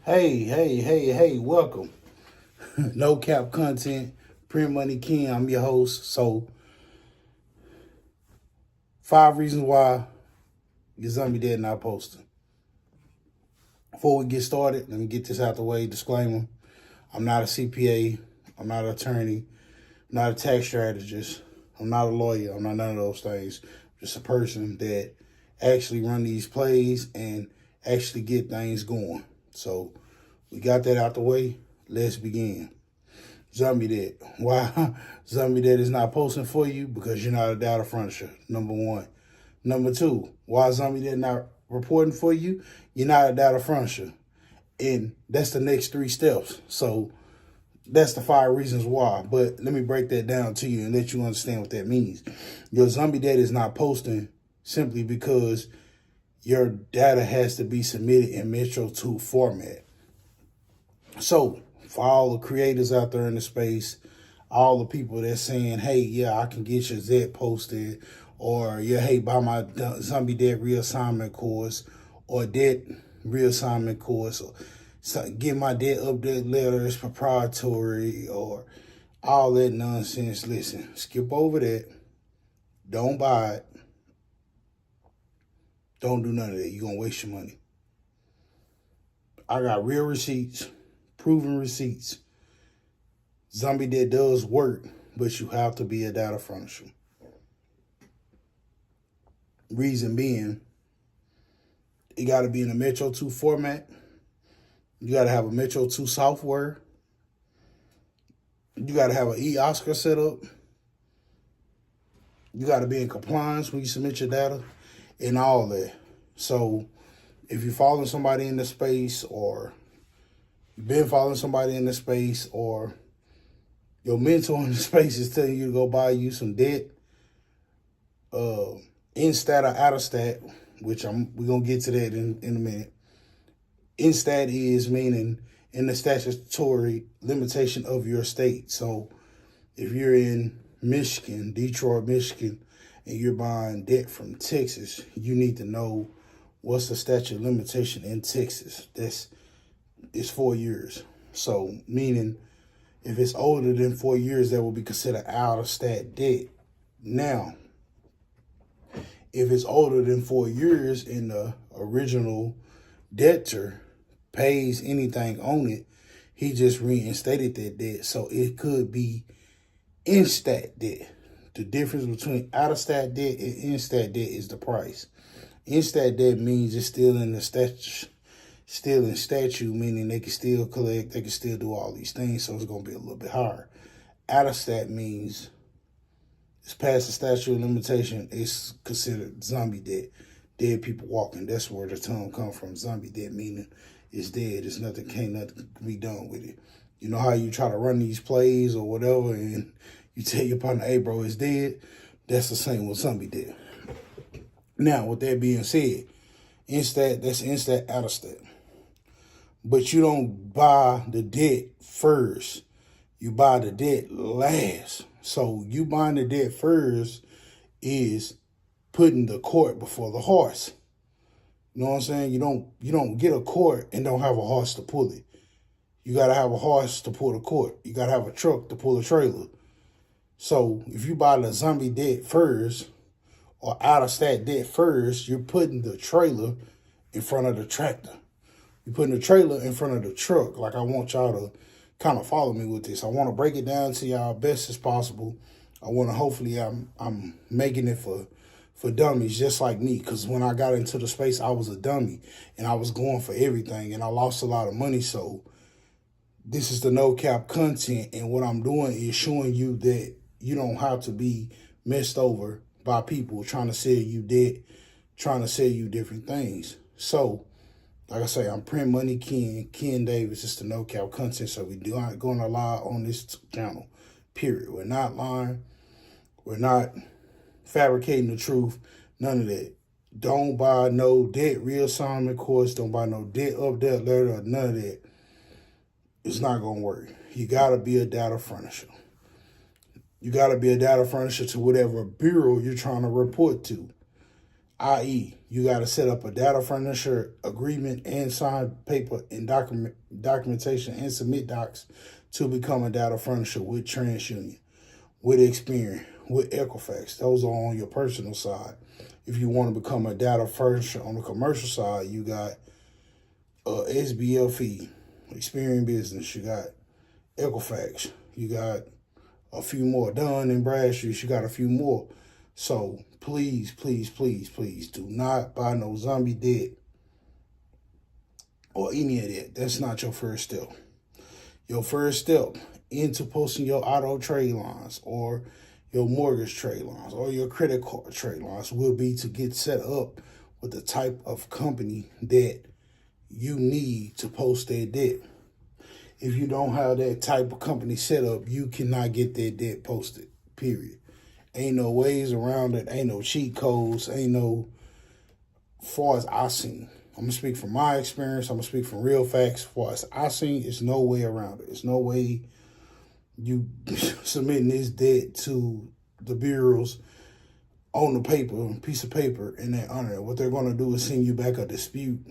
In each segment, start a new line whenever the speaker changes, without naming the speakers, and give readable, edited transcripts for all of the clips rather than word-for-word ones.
Hey, welcome. No cap content, print money king. I'm your host. So, 5 reasons why your zombie dead not posting. Before we get started, let me get this out the way. Disclaimer: I'm not a CPA. I'm not an attorney. I'm not a tax strategist. I'm not a lawyer. I'm not none of those things. I'm just a person that actually run these plays and actually get things going. So, we got that out the way. Let's begin. Zombie Dead. Why Zombie Dead is not posting for you? Because you're not a data furniture, number one. Number two, why Zombie Dead not reporting for you? You're not a data furniture. And that's the next 3 steps. So that's the 5 reasons why. But let me break that down to you and let you understand what that means. Your Zombie Dead is not posting simply because your data has to be submitted in Metro 2 format. So for all the creators out there in the space, all the people that's saying, hey, yeah, I can get your Zet posted, or yeah, hey, buy my Zombie Dead reassignment course, or debt reassignment course, or get my debt update letter, it's proprietary, or all that nonsense. Listen, skip over that. Don't buy it. Don't do none of that. You're going to waste your money. I got real receipts, proven receipts. Zombie Dead does work, but you have to be a data furniture. Reason being, it got to be in a Metro 2 format. You got to have a Metro 2 software. You got to have an e-Oscar set up. You got to be in compliance when you submit your data and all that. So if you're following somebody in the space, or you've been following somebody in the space, or your mentor in the space is telling you to go buy you some debt, in stat or out of stat, which we're going to get to that in a minute. In stat is meaning in the statutory limitation of your state. So if you're in Michigan, Detroit, Michigan, and you're buying debt from Texas, you need to know what's the statute of limitation in Texas. It's 4 years. So meaning if it's older than 4 years, that will be considered out of stat debt. Now, if it's older than 4 years and the original debtor pays anything on it, he just reinstated that debt. So it could be in stat debt. The difference between out of stat debt and in stat debt is the price. In stat debt means it's still in the statute. Still in statute, meaning they can still collect, they can still do all these things, so it's going to be a little bit higher. Out of stat means it's past the statute of limitation. It's considered zombie dead. Dead people walking. That's where the term comes from. Zombie dead meaning it's dead. It's nothing, can't nothing be done with it. You know how you try to run these plays or whatever, and you tell your partner, hey, bro, it's dead? That's the same with zombie dead. Now, with that being said, in stat, that's in stat, out of stat. But you don't buy the debt first. You buy the debt last. So you buying the debt first is putting the cart before the horse. You know what I'm saying? You don't get a cart and don't have a horse to pull it. You got to have a horse to pull the cart. You got to have a truck to pull a trailer. So if you buy the zombie debt first, or out of stat debt first, you're putting the trailer in front of the tractor. You're putting the trailer in front of the truck. Like, I want y'all to kind of follow me with this. I want to break it down to y'all best as possible. I want to, hopefully I'm making it for dummies just like me. Because when I got into the space, I was a dummy and I was going for everything and I lost a lot of money. So this is the no cap content. And what I'm doing is showing you that you don't have to be messed over by people trying to sell you debt, trying to sell you different things. So, like I say, I'm Print Money Ken Davis. It's the no cap content. So we not going to lie on this channel, period. We're not lying. We're not fabricating the truth. None of that. Don't buy no debt reassignment course. Don't buy no debt update letter or none of that. It's not going to work. You got to be a data furniture. You got to be a data furniture to whatever bureau you're trying to report to. i.e., you got to set up a data furnisher agreement and sign paper and documentation and submit docs to become a data furnisher with TransUnion, with Experian, with Equifax. Those are on your personal side. If you want to become a data furnisher on the commercial side, you got SBLE, Experian Business, you got Equifax, you got a few more. Dun and Bradstreet, you got a few more. So please, please, please, please do not buy no zombie debt or any of that. That's not your first step. Your first step into posting your auto trade lines or your mortgage trade lines or your credit card trade lines will be to get set up with the type of company that you need to post that debt. If you don't have that type of company set up, you cannot get that debt posted, period. Ain't no ways around it. Ain't no cheat codes. Ain't no, far as I seen. I'm going to speak from my experience. I'm going to speak from real facts. Far as I seen, it's no way around it. It's no way you submitting this debt to the bureaus on the paper, piece of paper, and they honor it. What they're going to do is send you back a dispute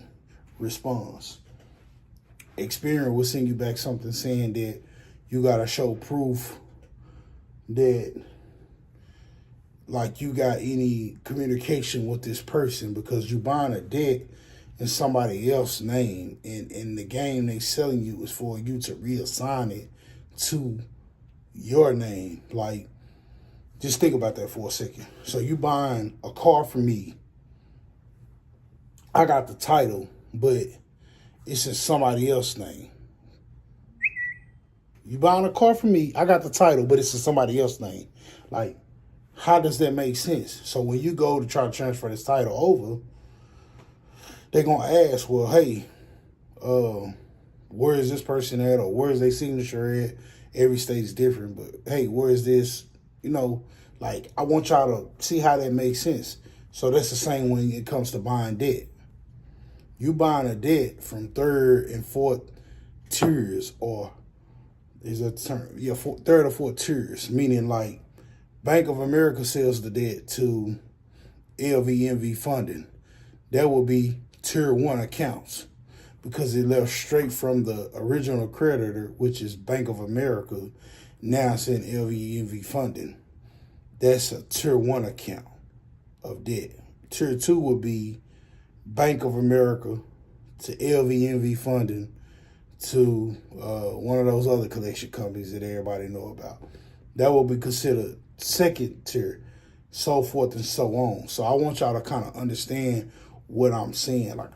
response. Experian will send you back something saying that you got to show proof that like you got any communication with this person because you buying a debt in somebody else's name, and the game they selling you is for you to reassign it to your name. Like, just think about that for a second. So you buying a car from me. I got the title, but it's in somebody else's name. You buying a car from me, I got the title, but it's in somebody else's name. Like, how does that make sense? So when you go to try to transfer this title over, they're going to ask, well, hey, where is this person at, or where is their signature at? Every state is different, but hey, where is this? You know, like, I want y'all to see how that makes sense. So that's the same when it comes to buying debt. You buying a debt from third and fourth tiers, or is that the term? Yeah, third or fourth tiers, meaning like Bank of America sells the debt to LVMV funding. That will be tier 1 accounts because it left straight from the original creditor, which is Bank of America. Now it's in LVMV funding. That's a tier 1 account of debt. Tier 2 would be Bank of America to LVMV funding to one of those other collection companies that everybody know about. That will be considered second tier, so forth and so on. So I want y'all to kind of understand what I'm saying. Like,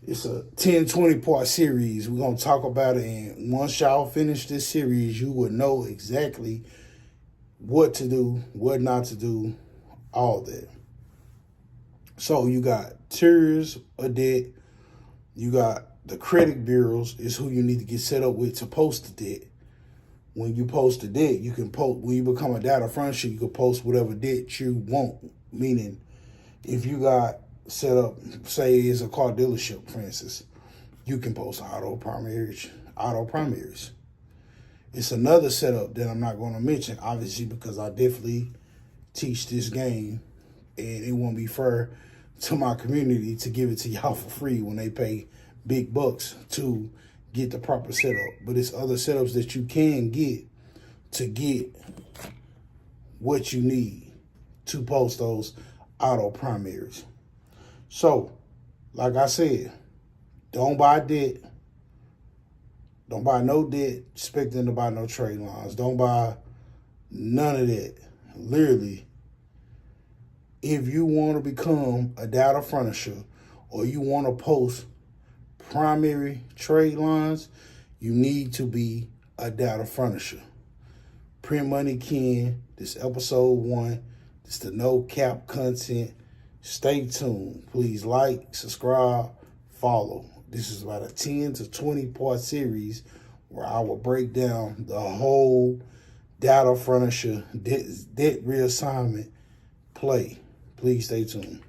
it's a 10, 20 part series. We're going to talk about it. And once y'all finish this series, you will know exactly what to do, what not to do, all that. So you got tiers of debt. You got the credit bureaus is who you need to get set up with to post the debt. When you post the debt, you can post, when you become a data furnisher, you can post whatever debt you want. Meaning, if you got set up, say it's a car dealership, for instance, you can post auto primaries. It's another setup that I'm not going to mention, obviously, because I definitely teach this game, and it won't be fair to my community to give it to y'all for free when they pay big bucks to get the proper setup. But it's other setups that you can get to get what you need to post those auto primaries. So, like I said, don't buy debt. Don't buy no debt expecting to buy no trade lines. Don't buy none of that. Literally, if you want to become a data furnisher or you want to post primary trade lines, you need to be a data furnisher. Print Money Ken, this episode 1. This the no cap content. Stay tuned. Please like, subscribe, follow. This is about a 10 to 20 part series where I will break down the whole data furnisher debt reassignment play. Please stay tuned.